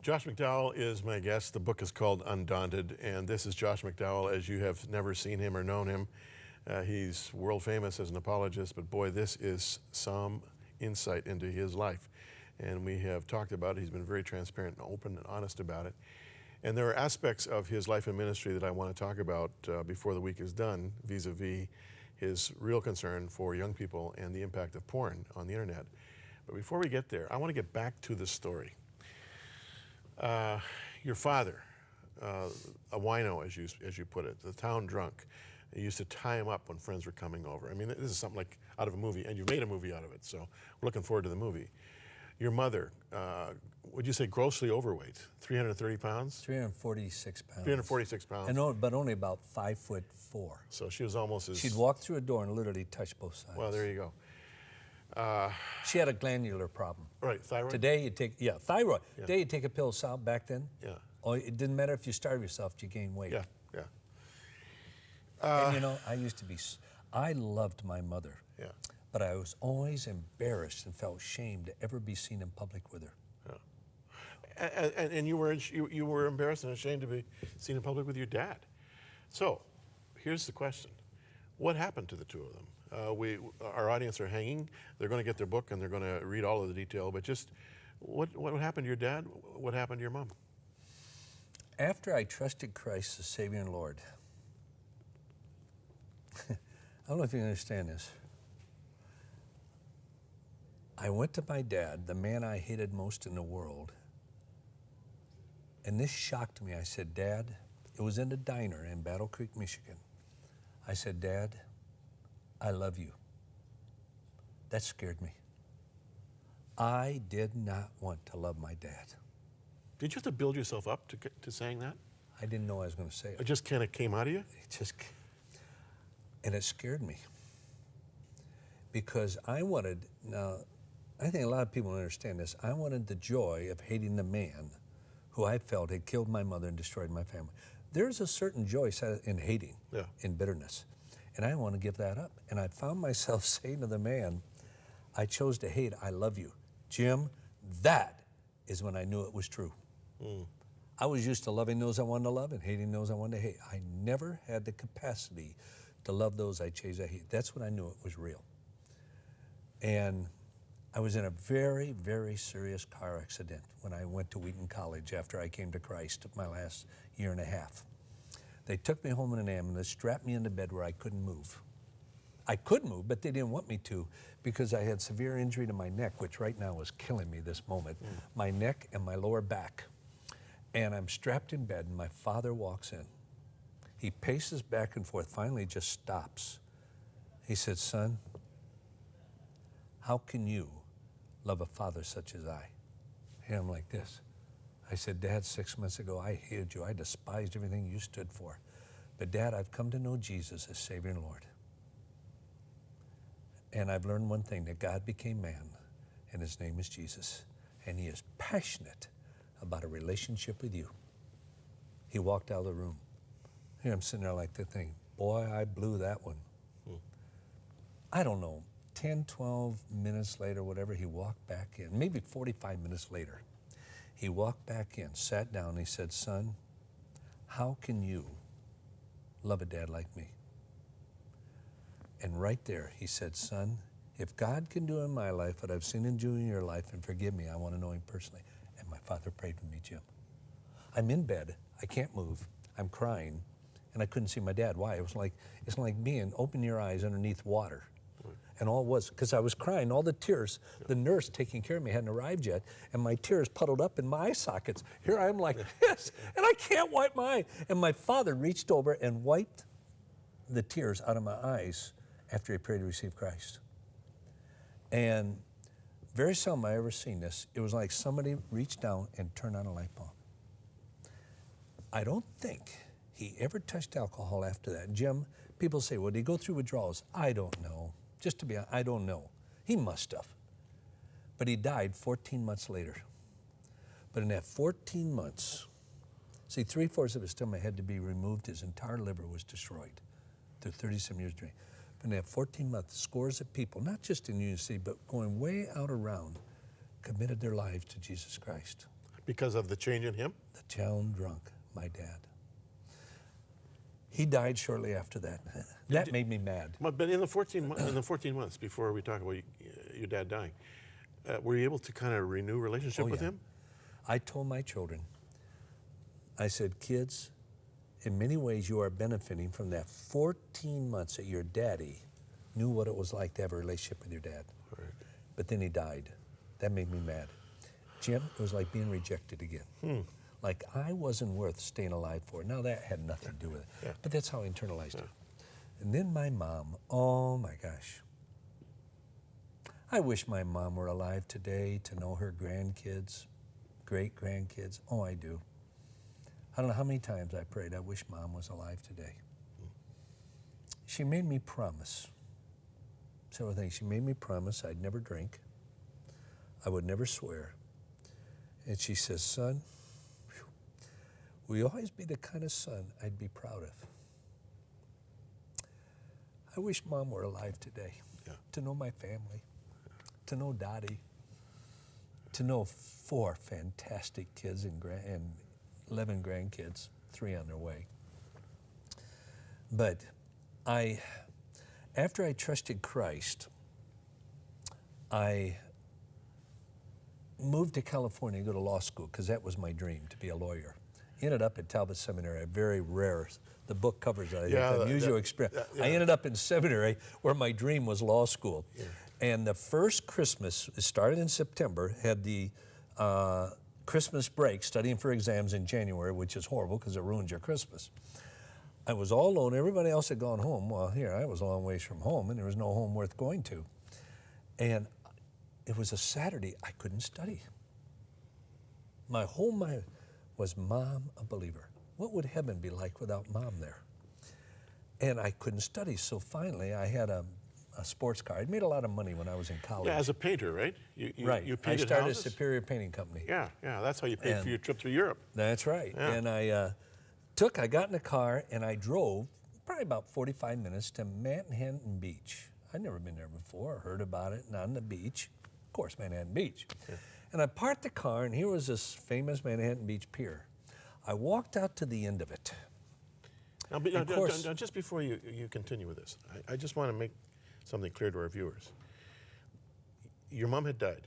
Josh McDowell is my guest. The book is called Undaunted, and this is Josh McDowell as you have never seen him or known him. He's world famous as an apologist, but boy, this is some insight into his life. And we have talked about it. He's been very transparent and open and honest about it. And there are aspects of his life and ministry that I want to talk about before the week is done, vis-a-vis his real concern for young people and the impact of porn on the internet. But before we get there, I want to get back to the story. Your father, a wino, as you put it, the town drunk, you used to tie him up when friends were coming over. I mean, this is something like out of a movie, and you've made a movie out of it, so we're looking forward to the movie. Your mother, would you say grossly overweight, 330 pounds? 346 pounds. 346 pounds. And but only about 5'4". So she was almost as... She'd walk through a door and literally touch both sides. Well, there you go. She had a glandular problem. Right, thyroid? Today you take, thyroid. Yeah. Today you take a pill, salt. Back then, yeah. Oh, it didn't matter if you starve yourself, you gain weight. Yeah, yeah. And you know, I loved my mother. Yeah. But I was always embarrassed and felt shame to ever be seen in public with her. Yeah. And you were embarrassed and ashamed to be seen in public with your dad. So, here's the question. What happened to the two of them? Our audience are hanging. They're going to get their book and they're going to read all of the detail, but just what happened to your dad? What happened to your mom? After I trusted Christ as Savior and Lord, I don't know if you understand this. I went to my dad, the man I hated most in the world, and this shocked me. I said, Dad, it was in a diner in Battle Creek, Michigan. I said, Dad, I love you. That scared me. I did not want to love my dad. Did you have to build yourself up to saying that? I didn't know I was going to say it. It just kind of came out of you? And it scared me. Because I wanted, now, I think a lot of people don't understand this, I wanted the joy of hating the man who I felt had killed my mother and destroyed my family. There's a certain joy in hating, in bitterness. And I want to give that up. And I found myself saying to the man I chose to hate, I love you. Jim, that is when I knew it was true. I was used to loving those I wanted to love and hating those I wanted to hate. I never had the capacity to love those I chose to hate. That's when I knew it was real. And I was in a very, very serious car accident when I went to Wheaton College after I came to Christ my last year and a half. They took me home in an ambulance, strapped me into bed where I couldn't move. I could move, but they didn't want me to because I had severe injury to my neck, which right now is killing me this moment. My neck and my lower back. And I'm strapped in bed and my father walks in. He paces back and forth, finally just stops. He said, son, how can you love a father such as I? And I'm like this. I said, Dad, 6 months ago, I hated you. I despised everything you stood for. But Dad, I've come to know Jesus as Savior and Lord. And I've learned one thing, that God became man, and his name is Jesus. And he is passionate about a relationship with you. He walked out of the room. Here I'm sitting there like the thing. Boy, I blew that one. I don't know, 10, 12 minutes later, whatever, he walked back in. Maybe 45 minutes later. He walked back in, sat down, and he said, son, how can you love a dad like me? And right there, he said, son, if God can do in my life what I've seen him do in your life and forgive me, I want to know him personally. And my father prayed for me, Jim. I'm in bed, I can't move, I'm crying, and I couldn't see my dad. Why? It's like being, open your eyes underneath water. And all it was, because I was crying, all the tears, the nurse taking care of me hadn't arrived yet, and my tears puddled up in my eye sockets. Here I am like this, and I can't wipe my eye. And my father reached over and wiped the tears out of my eyes after he prayed to receive Christ. And very seldom I ever seen this. It was like somebody reached down and turned on a light bulb. I don't think he ever touched alcohol after that. Jim, people say, well, did he go through withdrawals? I don't know. Just to be honest, I don't know. He must have. But he died 14 months later. But in that 14 months, see, 3/4 of his stomach had to be removed. His entire liver was destroyed through 37 years drink. But in that 14 months, scores of people, not just in Union City, but going way out around, committed their lives to Jesus Christ. Because of the change in him? The town drunk, my dad. He died shortly after that. That made me mad. But in the 14 months before we talk about your dad dying, were you able to kind of renew relationship with him? I told my children, I said, kids, in many ways you are benefiting from that 14 months that your daddy knew what it was like to have a relationship with your dad. Right. But then he died. That made me mad. Jim, it was like being rejected again. Like I wasn't worth staying alive for. Now that had nothing to do with it, but that's how I internalized it. And then my mom, oh my gosh. I wish my mom were alive today to know her grandkids, great-grandkids. Oh, I do. I don't know how many times I prayed, I wish Mom was alive today. She made me promise several things. She made me promise I'd never drink, I would never swear. And she says, son, will you always be the kind of son I'd be proud of? I wish Mom were alive today to know my family, to know Dottie, to know 4 fantastic kids and 11 grandkids, 3 on their way. But after I trusted Christ, I moved to California to go to law school because that was my dream, to be a lawyer. Ended up at Talbot Seminary, a very rare, the book covers it, unusual experience. I ended up in seminary where my dream was law school. And the first Christmas, it started in September, had the Christmas break, studying for exams in January, which is horrible because it ruins your Christmas. I was all alone. Everybody else had gone home. Well, here, I was a long ways from home, and there was no home worth going to. And it was a Saturday. I couldn't study. My whole mind was, Mom, a believer. What would heaven be like without Mom there? And I couldn't study. So finally, I had a sports car. I'd made a lot of money when I was in college. Yeah, as a painter, right? You painted I started houses? a Superior Painting Company. Yeah, that's how you paid for your trip through Europe. That's right. Yeah. And I got in a car and I drove probably about 45 minutes to Manhattan Beach. I'd never been there before, heard about it, and on the beach, of course, Manhattan Beach. And I parked the car, and here was this famous Manhattan Beach pier. I walked out to the end of it. Now, just before you continue with this, I just want to make something clear to our viewers. Your mom had died.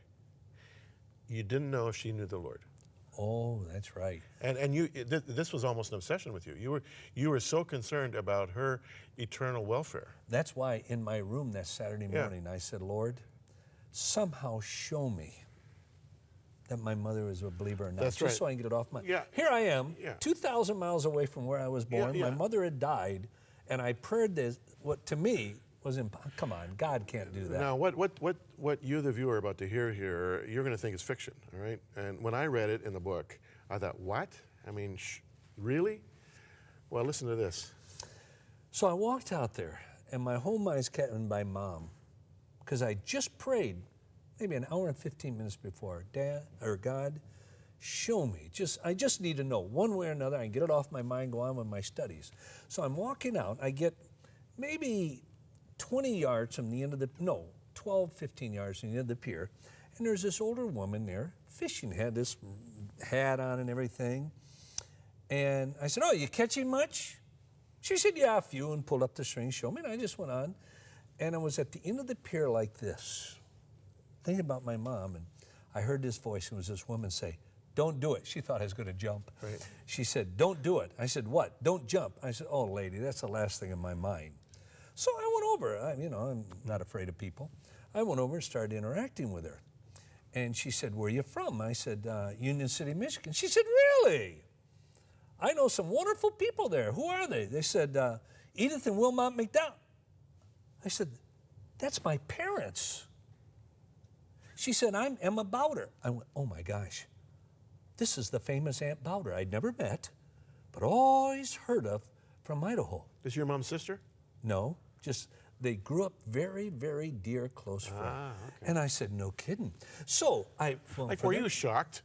You didn't know if she knew the Lord. Oh, that's right. And this was almost an obsession with you. You were so concerned about her eternal welfare. That's why in my room that Saturday morning I said, Lord, somehow show me that my mother is a believer or not. That's just so I can get it off my... Yeah. Here I am, 2,000 miles away from where I was born. My mother had died, and I prayed this, what to me was impossible. Come on, God can't do that. Now, what you, the viewer, are about to hear here, you're going to think is fiction, all right? And when I read it in the book, I thought, what? I mean, really? Well, listen to this. So I walked out there, and my whole mind's captured by Mom, because I just prayed maybe an hour and 15 minutes before, Dad, or God, show me. I just need to know one way or another. I can get it off my mind, go on with my studies. So I'm walking out. I get maybe 20 yards from the end of the, 12, 15 yards from the end of the pier. And there's this older woman there fishing, had this hat on and everything. And I said, oh, you catching much? She said, yeah, a few, and pulled up the string, showed me, and I just went on. And I was at the end of the pier like this, thinking about my mom, and I heard this voice. It was this woman say, don't do it. She thought I was going to jump. Right. She said, don't do it. I said, what? Don't jump. I said, oh, lady, that's the last thing in my mind. So I went over. I'm not afraid of people. I went over and started interacting with her. And she said, where are you from? I said, Union City, Michigan. She said, really? I know some wonderful people there. Who are they? They said, Edith and Wilmot McDowell. I said, that's my parents. She said, I'm Emma Bowder. I went, oh my gosh, this is the famous Aunt Bowder I'd never met, but always heard of from Idaho. Is your mom's sister? No, just they grew up very, very dear, close friends. Okay. And I said, no kidding. So were you shocked?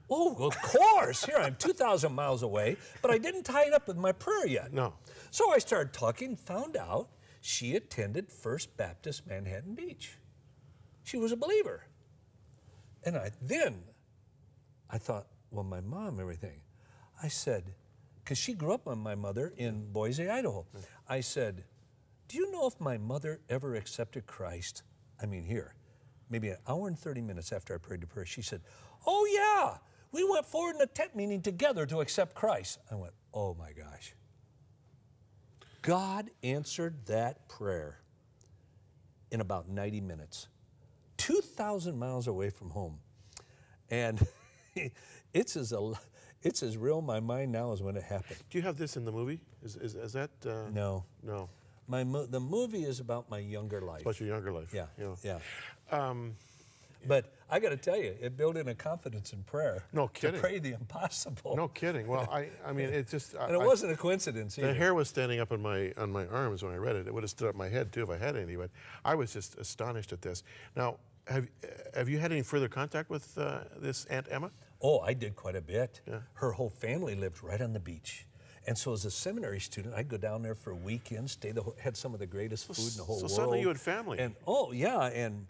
Oh, of course. Here I'm 2,000 miles away, but I didn't tie it up with my prayer yet. No. So I started talking, found out she attended First Baptist Manhattan Beach. She was a believer. And then I thought, well, my mom, everything. I said, because she grew up with my mother in Boise, Idaho. I said, do you know if my mother ever accepted Christ? I mean, here, maybe an hour and 30 minutes after I prayed the prayer, she said, oh yeah, we went forward in a tent meeting together to accept Christ. I went, oh my gosh. God answered that prayer in about 90 minutes, 2,000 miles away from home. And it's as real in my mind now as when it happened. Do you have this in the movie? Is that? No. No. The movie is about my younger life. About your younger life. Yeah, yeah. But I got to tell you, it built in a confidence in prayer. No kidding. To pray the impossible. No kidding. Well, I mean, it just. And it wasn't a coincidence either. The hair was standing up on my arms when I read it. It would have stood up my head too if I had any. But I was just astonished at this. Now, have you had any further contact with this Aunt Emma? Oh, I did quite a bit. Yeah. Her whole family lived right on the beach. And so as a seminary student, I'd go down there for weekends, had some of the greatest food in the whole world. So suddenly you had family. And oh, yeah, and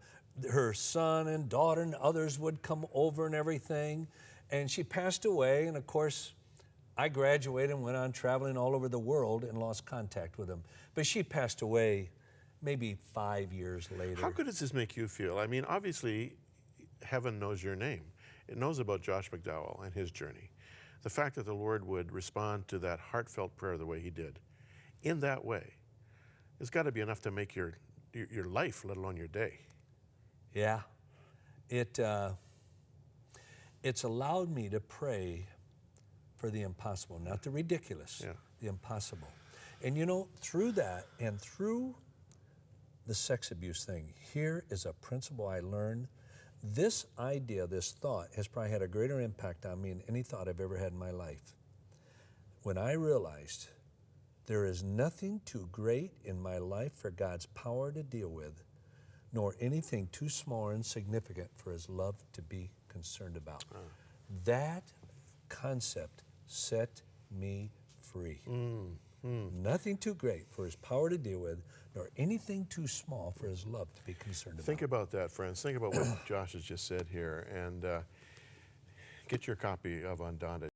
her son and daughter and others would come over and everything. And she passed away, and of course, I graduated and went on traveling all over the world and lost contact with them. But she passed away maybe 5 years later. How good does this make you feel? I mean, obviously, heaven knows your name. It knows about Josh McDowell and his journey. The fact that the Lord would respond to that heartfelt prayer the way he did, in that way, it's got to be enough to make your life, let alone your day. Yeah. It's allowed me to pray for the impossible, not the ridiculous, the impossible. And you know, through that and through the sex abuse thing, here is a principle I learned. This idea, this thought, has probably had a greater impact on me than any thought I've ever had in my life. When I realized there is nothing too great in my life for God's power to deal with, nor anything too small or insignificant for his love to be concerned about. That concept set me free. Nothing too great for his power to deal with, nor anything too small for his love to be concerned about. Think about that, friends. Think about what Josh has just said here, and get your copy of Undaunted.